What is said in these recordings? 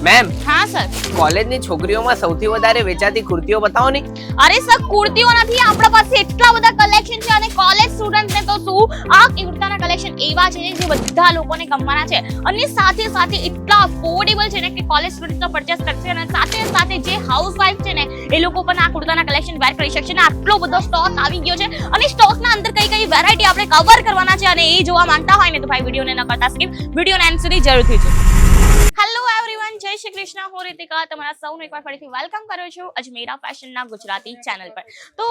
Ma'am, हाँ sir. કોલેજની છોકરીઓમાં સૌથી વધારે વેચાતી કુર્તીઓ બતાવો ને. અરે સર કુર્તીઓ નથી, આપણા પાસે એટલા બધા કલેક્શન છે અને કોલેજ સ્ટુડન્ટ ને તો શું આ કુર્તાના કલેક્શન એવા છે જે બધા લોકોને ગમવાના છે અને સાથે સાથે એટલા અફોર્ડેબલ છે ને કે કોલેજ સ્ટુડન્ટ તો પરચેસ કરશે અને સાથે સાથે જે હાઉસવાઇફ છે ને એ લોકો પણ આ કુર્તાના કલેક્શન વેર કરી શકશે ને આટલો બધો સ્ટોક આવી ગયો છે અને સ્ટોકના અંદર કઈ કઈ વેરાયટી આપણે કવર કરવાના છે અને એ જોવા માંગતા હોય ને તો ભાઈ વિડીયોને ન કરતા સ્કીપ વિડીયોને એન્ડ સુધી જરૂરથી જોજો. હેલો એવરીવન, જય શ્રી કૃષ્ણ. હું રીતિકા તમારા સૌનું એકવાર ફરીથી વેલકમ કરું છું અજમેરા ફેશનના ગુજરાતી ચેનલ પર. તો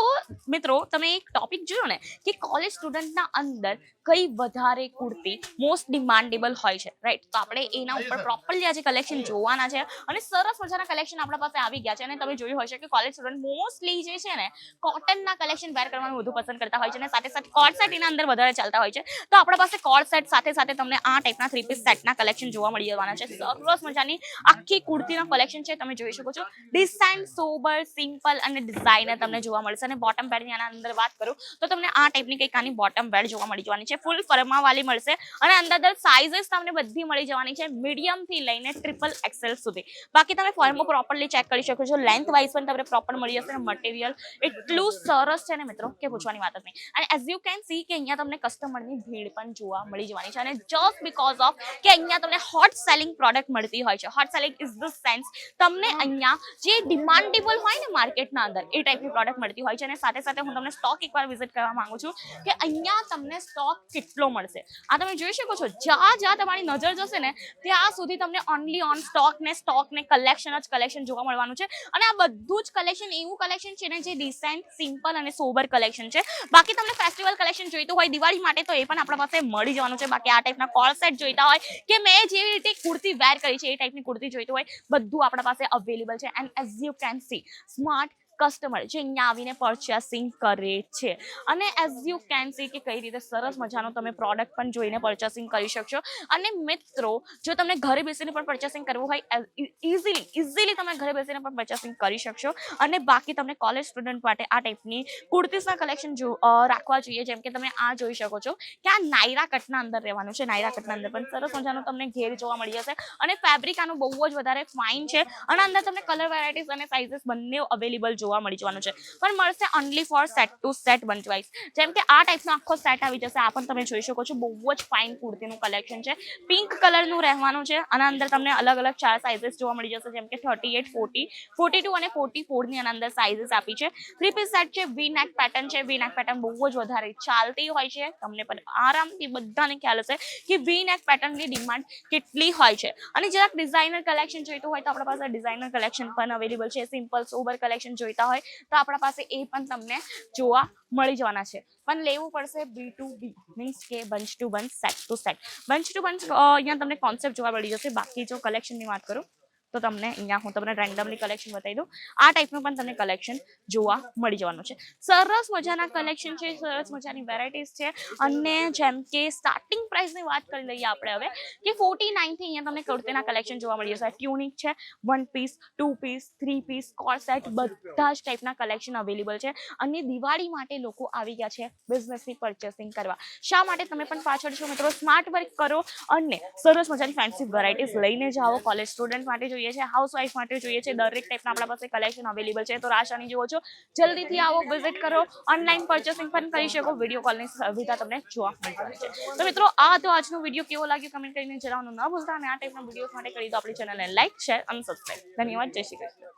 મિત્રો, તમે એક ટોપિક જોયો ને કે કોલેજ સ્ટુડન્ટના અંદર કઈ વધારે કુર્તી મોસ્ટ ડિમાન્ડેબલ હોય છે, રાઈટ? તો આપણે એના ઉપર પ્રોપરલી આજે કલેક્શન જોવાના છે અને સરસ મજાના કલેક્શન આપણા પાસે આવી ગયા છે અને તમે જોયું હશે કે કોલેજ સ્ટુડન્ટ મોસ્ટલી જે છે ને કોટનના કલેક્શન વેર કરવાનું વધુ પસંદ કરતા હોય છે અને સાથે સાથે કોટ સેટ એના અંદર વધારે ચાલતા હોય છે. તો આપણા પાસે કોટ સેટ સાથે સાથે તમને આ ટાઈપના 3 પીસ સેટના કલેક્શન જોવા મળી જવાના છે. સરસ મજાની આખી કુર્તીનો કલેક્શન છે, તમે જોઈ શકો છો. ડિઝાઇન સોબર, સિમ્પલ અને ડિઝાઇનર તમને જોવા મળશે અને બોટમ પેડની આના અંદર વાત કરું તો તમને આ ટાઈપની કંઈક આની બોટમ પેડ જોવા મળી જવાની છે. ફૂલ ફરમા વાળી મળશે અને અંદર સાઇઝીસ તમને બધી મળી જવાની છે, મીડિયમ થી લઈને ટ્રિપલ એક્સેલ સુધી. બાકી તમે ફોર્મો પ્રોપરલી ચેક કરી શકો છો. લેન્થ વાઇઝ પણ તમને પ્રોપર મળી જશે અને મટીરિયલ એટલું સરસ છે ને મિત્રો કે પૂછવાની વાત જ નહીં. અને એઝ યુ કેન સી કે અહીંયા તમને કસ્ટમરની ભીડ પણ જોવા મળી જવાની છે અને જસ્ટ બીકોઝ ઓફ કે અહીંયા તમને હોટ સેલિંગ પ્રોડક્ટ મળતી હોય છે. Hot selling is the sense તમને અહીંયા જે ડિમાન્ડેબલ હોય ને માર્કેટના અંદર એ ટાઈપની પ્રોડક્ટ મળતી હોય છે અને સાથે સાથે હું તમને સ્ટોક એકવાર વિઝિટ કરવા માંગુ છું કે અહીંયા તમને સ્ટોક કેટલો મળશે. આ તમે જોઈ શકો છો, જ્યાં તમારી નજર જશે ને ત્યાં સુધી તમને ઓનલી ઓન સ્ટોક ને કલેક્શન જ કલેક્શન જોવા મળવાનું છે અને આ બધું જ કલેક્શન એવું કલેક્શન છે ને જે ડિસેન્ટ, સિમ્પલ અને સોબર કલેક્શન છે. બાકી તમને ફેસ્ટિવલ કલેક્શન જોઈતું હોય દિવાળી માટે તો એ પણ આપણા પાસે મળી જવાનું છે. બાકી આ ટાઈપના કોલ સેટ જોઈતા હોય કે મેં જેવી રીતે કુર્તી વેર કરી છે એ ટાઈપની કુર્તી જોઈતું હોય બધું આપણા પાસે અવેલેબલ છે. And as you can see smart customer જે અહીંયા આવીને પરચેસિંગ કરે છે અને એઝ યુ કેન સી કે કઈ રીતે સરસ મજાનો તમે પ્રોડક્ટ પણ જોઈને પરચેસિંગ કરી શકશો. અને મિત્રો, જો તમને ઘરે બેસીને પણ પરચેસિંગ કરવું હોય ઇઝીલી તમે ઘરે બેસીને પણ પરચેસિંગ કરી શકશો. અને બાકી તમને કોલેજ સ્ટુડન્ટ માટે આ ટાઈપની કુર્તીસના કલેક્શન રાખવા જોઈએ. જેમ કે તમે આ જોઈ શકો છો કે આ નાયરા કટના અંદર રહેવાનું છે. નાયરા કટના અંદર પણ સરસ મજાનો તમને ઘેર જોવા મળી જશે અને ફેબ્રિક આનું બહુ જ વધારે ફાઇન છે અને અંદર તમને કલર વેરાયટીઝ અને સાઇઝીસ બંને અવેલેબલ જોવા મળી જવાનું છે. પણ મળશે only for set to set one choice. જેમ કે આ ટાઈપનો આખો સેટ આવી જશે. આ પણ તમે જોઈ શકો છો, બહુ જ ફાઇન કુર્તીનું કલેક્શન છે. પિંક કલરનું રહેવાનું છે અને અંદર તમને અલગ અલગ 4 સાઇઝીસ જોવા મળી જશે. જેમ કે 38, 40, 42 અને 44 ની આના અંદર સાઇઝીસ આપી છે. 3 પીસ સેટ છે. વી નેક પેટર્ન છે. વી નેક પેટર્ન બહુ જ વધારે ચાલતી હોય છે. તમને પણ આરામથી બધાને ખ્યાલ હશે કે વી નેક પેટર્નની ડિમાન્ડ કેટલી હોય છે. અને જરાક ડિઝાઇનર કલેક્શન જોઈતું હોય તો આપણા પાસે ડિઝાઇનર કલેક્શન પણ અવેલેબલ છે. સિમ્પલ સોબર કલેક્શન જોઈતા હોય તો આપણા પાસે એ પણ તમને જોવા મળી જવાના છે. પણ લેવું પડશે B2B, મીન્સ કે bunch to bunch, set to set. Bunch to bunch અહીંયા તમને કોન્સેપ્ટ જોવા મળી જશે. બાકી જો કલેક્શનની વાત કરું તો તમને અહીંયા હું તમને રેન્ડમલી કલેક્શન બતાવી દઉં. આ ટાઈપનું પણ તમને કલેક્શન જોવા મળી જવાનું છે. સરસ મજાના કલેક્શન છે, સરસ મજાની વેરાયટીઝ છે અને જેમ કે સ્ટાર્ટિંગ પ્રાઇસની વાત કરી લઈએ આપણે હવે કે 49 થી અહીંયા તમને કુર્તીના કલેક્શન જોવા મળી જશે. ટ્યુનિક છે, 1 piece, 2 piece, 3 piece, coat set બધા જ ટાઈપના કલેક્શન અવેલેબલ છે અને દિવાળી માટે લોકો આવી ગયા છે બિઝનેસની પરચેસિંગ કરવા. શા માટે તમે પણ પાછળ છો મિત્રો? સ્માર્ટ વર્ક કરો અને સરસ મજાની ફેન્સી વેરાયટીઝ લઈને જાઓ. કોલેજ સ્ટુડન્ટ માટે જોઈએ છે, હાઉસવાઇફ માટે જોઈએ છે, દરેક ટાઈપના આપણા પાસે કલેક્શન અવેલેબલ છે. તો રાશાની જુઓ છો, જલ્દીથી આવો, વિઝિટ કરો, ઓનલાઈન પરચેસિંગ પણ કરી શકો. વિડીયો કોલની સુવિધા તમને જોવા મળી છે. તો મિત્રો, આ તો આજનો વિડીયો કેવો લાગ્યો કમેન્ટ કરીને જણાવવાનું ન ભૂલતા અને આ ટાઈપના વિડીયોઝ માટે કરી દો આપણી ચેનલને લાઈક, શેર અને સબસ્ક્રાઇબ. ધન્યવાદ. જય શ્રી કૃષ્ણ.